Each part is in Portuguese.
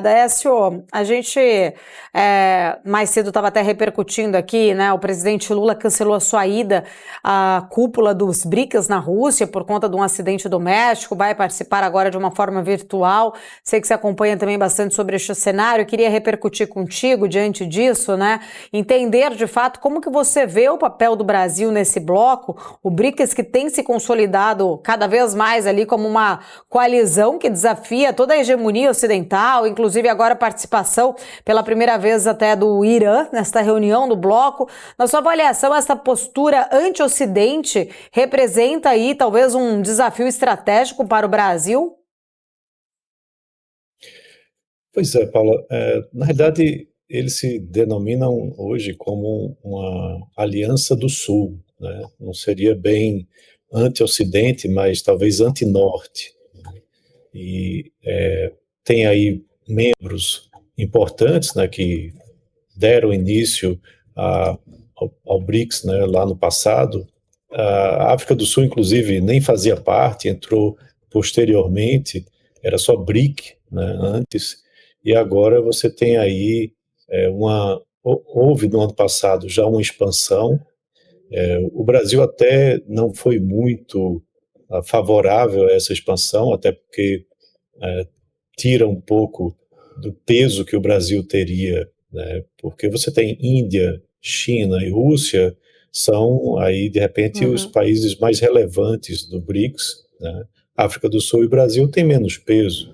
Décio, a gente mais cedo estava até repercutindo aqui, né? O presidente Lula cancelou a sua ida à cúpula dos BRICS na Rússia por conta de um acidente doméstico, vai participar agora de uma forma virtual. Sei que você acompanha também bastante sobre este cenário. Eu queria repercutir contigo diante disso, né? Entender de fato como que você vê o papel do Brasil nesse bloco, o BRICS que tem se consolidado cada vez mais ali como uma coalizão que desafia toda a hegemonia ocidental, inclusive agora a participação pela primeira vez até do Irã nesta reunião do bloco. Na sua avaliação, essa postura anti-Ocidente representa aí talvez um desafio estratégico para o Brasil? Pois é, Paula. Na realidade, eles se denominam hoje como uma aliança do Sul, né? Não seria bem anti-Ocidente, mas talvez anti-Norte. E tem aí membros importantes, né, que deram início ao BRICS, né, lá no passado. A África do Sul, inclusive, nem fazia parte, entrou posteriormente, era só BRIC, né, antes, e agora você tem aí houve no ano passado já uma expansão. O Brasil até não foi muito favorável a essa expansão, até porque tira um pouco do peso que o Brasil teria, né? Porque você tem Índia, China e Rússia, são aí, de repente, os países mais relevantes do BRICS, né? África do Sul e Brasil têm menos peso.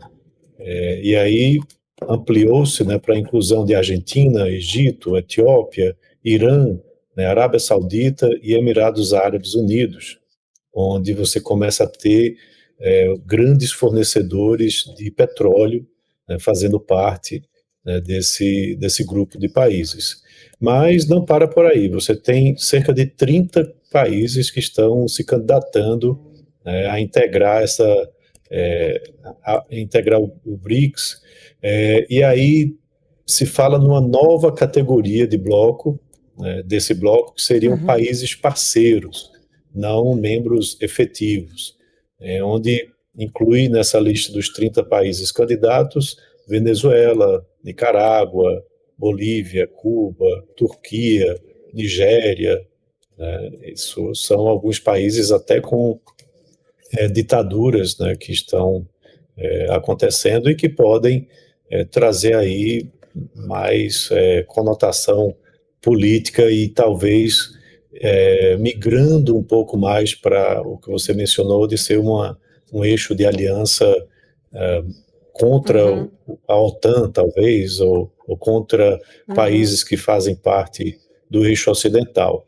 E aí ampliou-se, né, para a inclusão de Argentina, Egito, Etiópia, Irã, né, Arábia Saudita e Emirados Árabes Unidos, onde você começa a ter grandes fornecedores de petróleo, né, fazendo parte, né, desse grupo de países. Mas não para por aí, você tem cerca de 30 países que estão se candidatando, né, a integrar integrar o BRICS, e aí se fala numa nova categoria de bloco, né, desse bloco, que seriam países parceiros, não membros efetivos, onde inclui nessa lista dos 30 países candidatos Venezuela, Nicarágua, Bolívia, Cuba, Turquia, Nigéria, né? Isso são alguns países até com ditaduras, né, que estão acontecendo e que podem trazer aí mais conotação política e talvez migrando um pouco mais para o que você mencionou de ser um eixo de aliança contra a OTAN, talvez, ou contra países que fazem parte do eixo ocidental.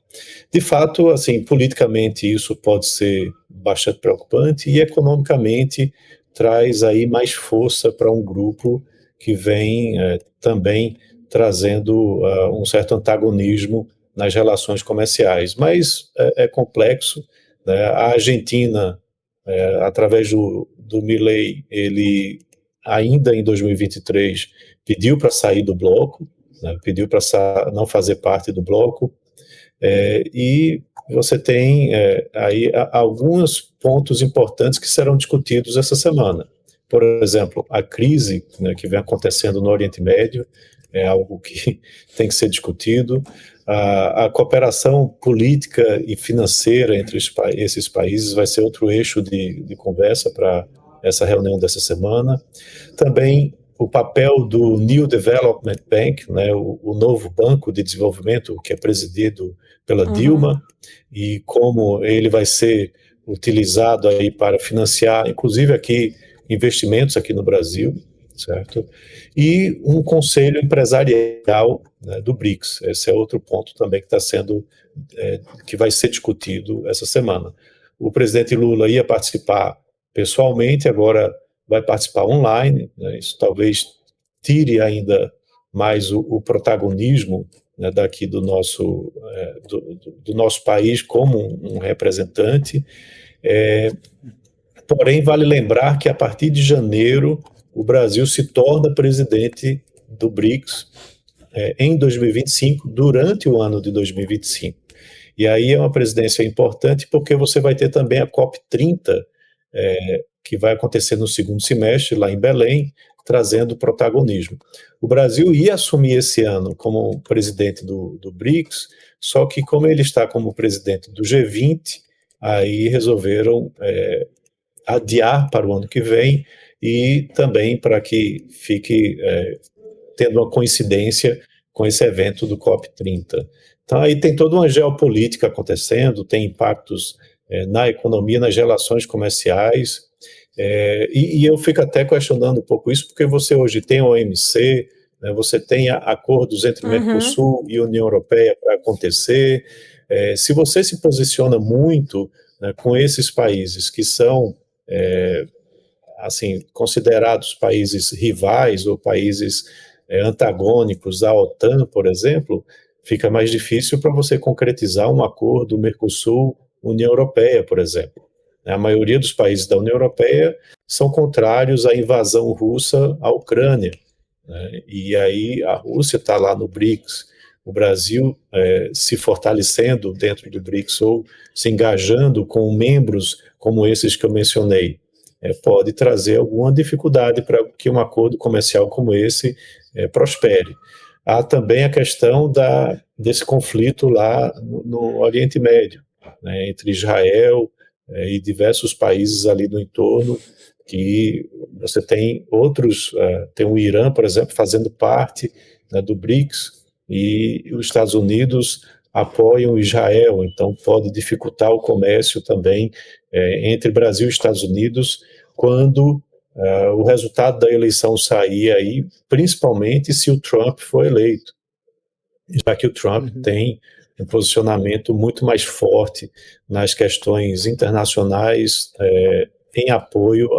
De fato, assim, politicamente isso pode ser bastante preocupante e economicamente traz aí mais força para um grupo que vem também trazendo um certo antagonismo nas relações comerciais. Mas é complexo, né? A Argentina, através do Milei, ele ainda em 2023 pediu para sair do bloco, né? Pediu para não fazer parte do bloco, e você tem aí alguns pontos importantes que serão discutidos essa semana. Por exemplo, a crise, né, que vem acontecendo no Oriente Médio é algo que tem que ser discutido. A cooperação política e financeira entre esses países vai ser outro eixo de conversa para essa reunião dessa semana. Também o papel do New Development Bank, né, o novo banco de desenvolvimento que é presidido pela Dilma, e como ele vai ser utilizado aí para financiar, inclusive aqui, investimentos aqui no Brasil, certo? E um conselho empresarial, né, do BRICS. Esse é outro ponto também que está sendo, que vai ser discutido essa semana. O presidente Lula ia participar pessoalmente, agora vai participar online, né? Isso talvez tire ainda mais o protagonismo, né, daqui do nosso país como um representante. Porém, vale lembrar que a partir de janeiro o Brasil se torna presidente do BRICS em 2025, durante o ano de 2025. E aí é uma presidência importante porque você vai ter também a COP30, que vai acontecer no segundo semestre, lá em Belém, trazendo protagonismo. O Brasil ia assumir esse ano como presidente do BRICS, só que como ele está como presidente do G20, aí resolveram adiar para o ano que vem e também para que fique tendo uma coincidência com esse evento do COP30. Então aí tem toda uma geopolítica acontecendo, tem impactos na economia, nas relações comerciais, e eu fico até questionando um pouco isso, porque você hoje tem a OMC, né, você tem acordos entre Mercosul e União Europeia para acontecer. Se você se posiciona muito, né, com esses países que são assim, considerados países rivais ou países antagônicos à OTAN, por exemplo, fica mais difícil para você concretizar um acordo Mercosul-União Europeia, por exemplo. A maioria dos países da União Europeia são contrários à invasão russa à Ucrânia, né? E aí a Rússia está lá no BRICS, o Brasil se fortalecendo dentro do BRICS ou se engajando com membros como esses que eu mencionei, pode trazer alguma dificuldade para que um acordo comercial como esse prospere. Há também a questão desse conflito lá no Oriente Médio, né, entre Israel e diversos países ali no entorno, que você tem outros, tem o Irã, por exemplo, fazendo parte, né, do BRICS, e os Estados Unidos apoiam Israel, então pode dificultar o comércio também entre Brasil e Estados Unidos, quando o resultado da eleição sair aí, principalmente se o Trump for eleito, já que o Trump tem um posicionamento muito mais forte nas questões internacionais em apoio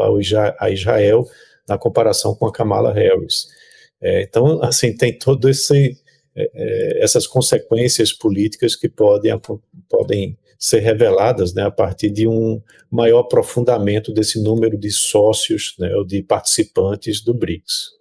a Israel, na comparação com a Kamala Harris. Então, assim, tem todo essas consequências políticas que podem ser reveladas, né, a partir de um maior aprofundamento desse número de sócios, né, ou de participantes do BRICS.